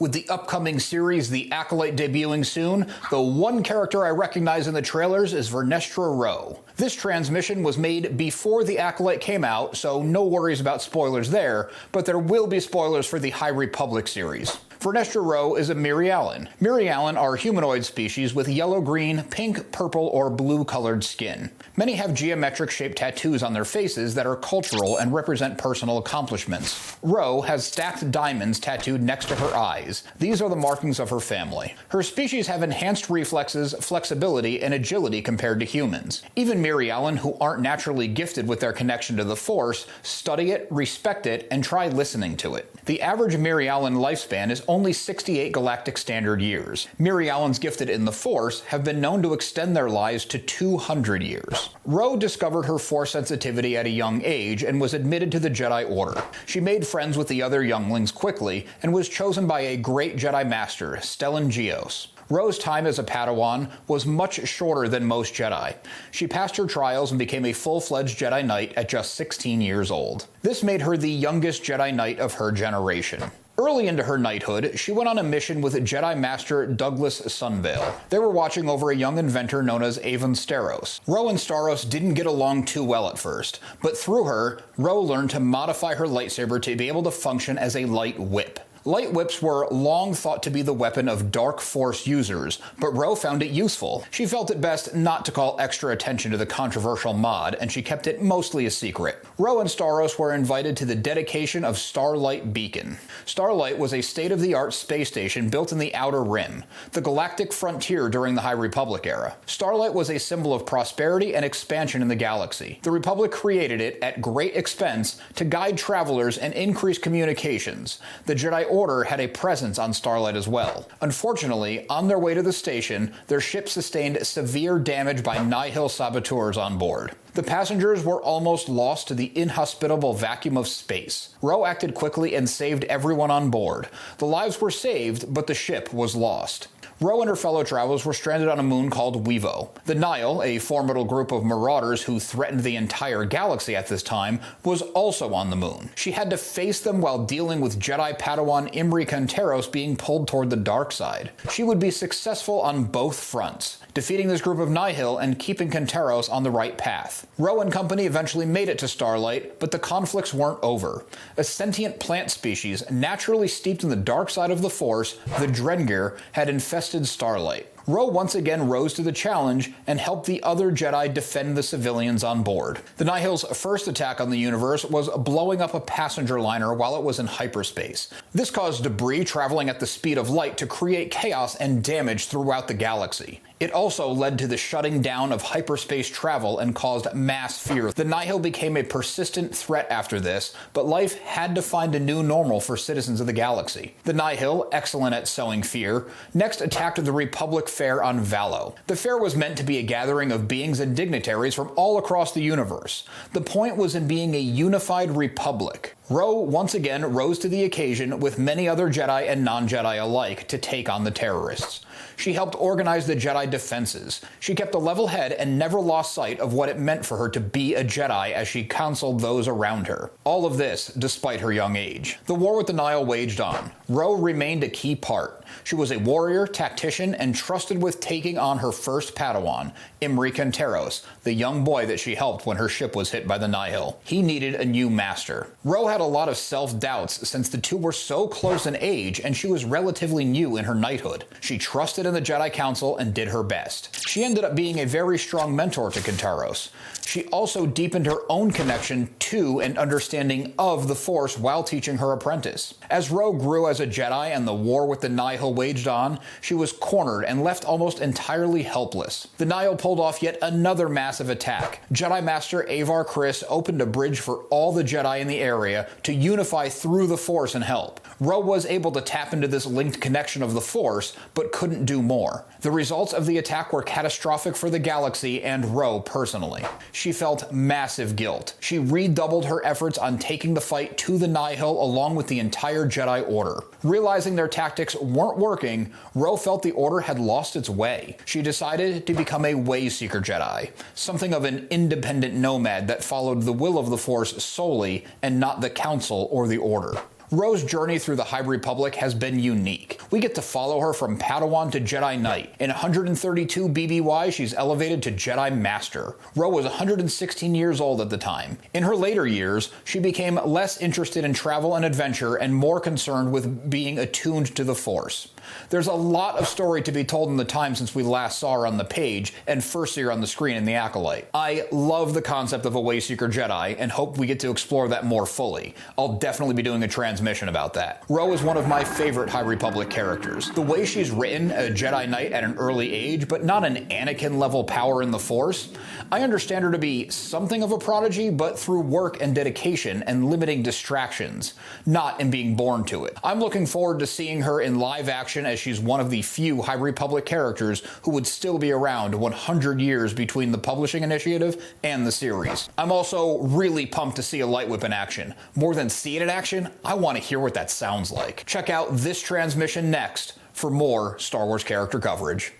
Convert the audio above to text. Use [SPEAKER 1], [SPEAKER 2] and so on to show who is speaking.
[SPEAKER 1] With the upcoming series The Acolyte debuting soon, the one character I recognize in the trailers is Vernestra Rwoh. This transmission was made before The Acolyte came out, so no worries about spoilers there, but there will be spoilers for the High Republic series. Vernestra Rwoh is a Mirialan. Mirialan are humanoid species with yellow-green, pink, purple, or blue-colored skin. Many have geometric-shaped tattoos on their faces that are cultural and represent personal accomplishments. Rwoh has stacked diamonds tattooed next to her eyes. These are the markings of her family. Her species have enhanced reflexes, flexibility, and agility compared to humans. Even Mirialan, who aren't naturally gifted with their connection to the Force, study it, respect it, and try listening to it. The average Mirialan lifespan is only 68 galactic standard years. Mirialans gifted in the Force have been known to extend their lives to 200 years. Rwoh discovered her Force sensitivity at a young age and was admitted to the Jedi Order. She made friends with the other younglings quickly and was chosen by a great Jedi Master, Stellan Gios. Rwoh's time as a Padawan was much shorter than most Jedi. She passed her trials and became a full-fledged Jedi Knight at just 16 years old. This made her the youngest Jedi Knight of her generation. Early into her knighthood, she went on a mission with Jedi Master Douglas Sunvale. They were watching over a young inventor known as Avon Staros. Rwoh and Staros didn't get along too well at first, but through her, Rwoh learned to modify her lightsaber to be able to function as a light whip. Light whips were long thought to be the weapon of dark Force users, but Rwoh found it useful. She felt it best not to call extra attention to the controversial mod, and she kept it mostly a secret. Rwoh and Staros were invited to the dedication of Starlight Beacon. Starlight was a state-of-the-art space station built in the Outer Rim, the galactic frontier during the High Republic era. Starlight was a symbol of prosperity and expansion in the galaxy. The Republic created it at great expense to guide travelers and increase communications. The Jedi Order had a presence on Starlight as well. Unfortunately, on their way to the station, their ship sustained severe damage by Nihil saboteurs on board. The passengers were almost lost to the inhospitable vacuum of space. Rwoh acted quickly and saved everyone on board. The lives were saved, but the ship was lost. Rwoh and her fellow travelers were stranded on a moon called Wevo. The Nihil, a formidable group of marauders who threatened the entire galaxy at this time, was also on the moon. She had to face them while dealing with Jedi Padawan Imri Kantaros being pulled toward the dark side. She would be successful on both fronts, defeating this group of Nihil and keeping Kantaros on the right path. Rwoh and company eventually made it to Starlight, but the conflicts weren't over. A sentient plant species naturally steeped in the dark side of the Force, the Drengir, had infested Starlight. Rwoh once again rose to the challenge and helped the other Jedi defend the civilians on board. The Nihil's first attack on the universe was blowing up a passenger liner while it was in hyperspace. This caused debris traveling at the speed of light to create chaos and damage throughout the galaxy. It also led to the shutting down of hyperspace travel and caused mass fear. The Nihil became a persistent threat after this, but life had to find a new normal for citizens of the galaxy. The Nihil, excellent at sowing fear, next attacked the Republic Fair on Valo. The fair was meant to be a gathering of beings and dignitaries from all across the universe. The point was in being a unified republic. Rwoh once again rose to the occasion with many other Jedi and non-Jedi alike to take on the terrorists. She helped organize the Jedi defenses. She kept a level head and never lost sight of what it meant for her to be a Jedi as she counseled those around her. All of this despite her young age. The war with the Nihil waged on. Rwoh remained a key part. She was a warrior, tactician, and trusted with taking on her first Padawan, Imri Kantaros, the young boy that she helped when her ship was hit by the Nihil. He needed a new master. Rwoh had a lot of self-doubts since the two were so close in age and she was relatively new in her knighthood. She trusted in the Jedi Council and did her best. She ended up being a very strong mentor to Kantaros. She also deepened her own connection to and understanding of the Force while teaching her apprentice. As Rwoh grew as a Jedi and the war with the Nihil waged on, she was cornered and left almost entirely helpless. The Nihil pulled off yet another massive attack. Jedi Master Avar Kriss opened a bridge for all the Jedi in the area to unify through the Force and help. Rwoh was able to tap into this linked connection of the Force, but couldn't do more. The results of the attack were catastrophic for the galaxy and Rwoh personally. She felt massive guilt. She redoubled her efforts on taking the fight to the Nihil along with the entire Jedi Order. Realizing their tactics weren't working, Rwoh felt the Order had lost its way. She decided to become a Wayseeker Jedi, something of an independent nomad that followed the will of the Force solely and not the Council or the Order. Rwoh's journey through the High Republic has been unique. We get to follow her from Padawan to Jedi Knight. In 132 BBY, she's elevated to Jedi Master. Rwoh was 116 years old at the time. In her later years, she became less interested in travel and adventure and more concerned with being attuned to the Force. There's a lot of story to be told in the time since we last saw her on the page and first see her on the screen in The Acolyte. I love the concept of a Wayseeker Jedi and hope we get to explore that more fully. I'll definitely be doing a transmission about that. Rwoh is one of my favorite High Republic characters. The way she's written, a Jedi Knight at an early age, but not an Anakin-level power in the Force. I understand her to be something of a prodigy, but through work and dedication and limiting distractions, not in being born to it. I'm looking forward to seeing her in live action, as she's one of the few High Republic characters who would still be around 100 years between the publishing initiative and the series. I'm also really pumped to see a lightwhip in action. More than see it in action, I want to hear what that sounds like. Check out this transmission next for more Star Wars character coverage.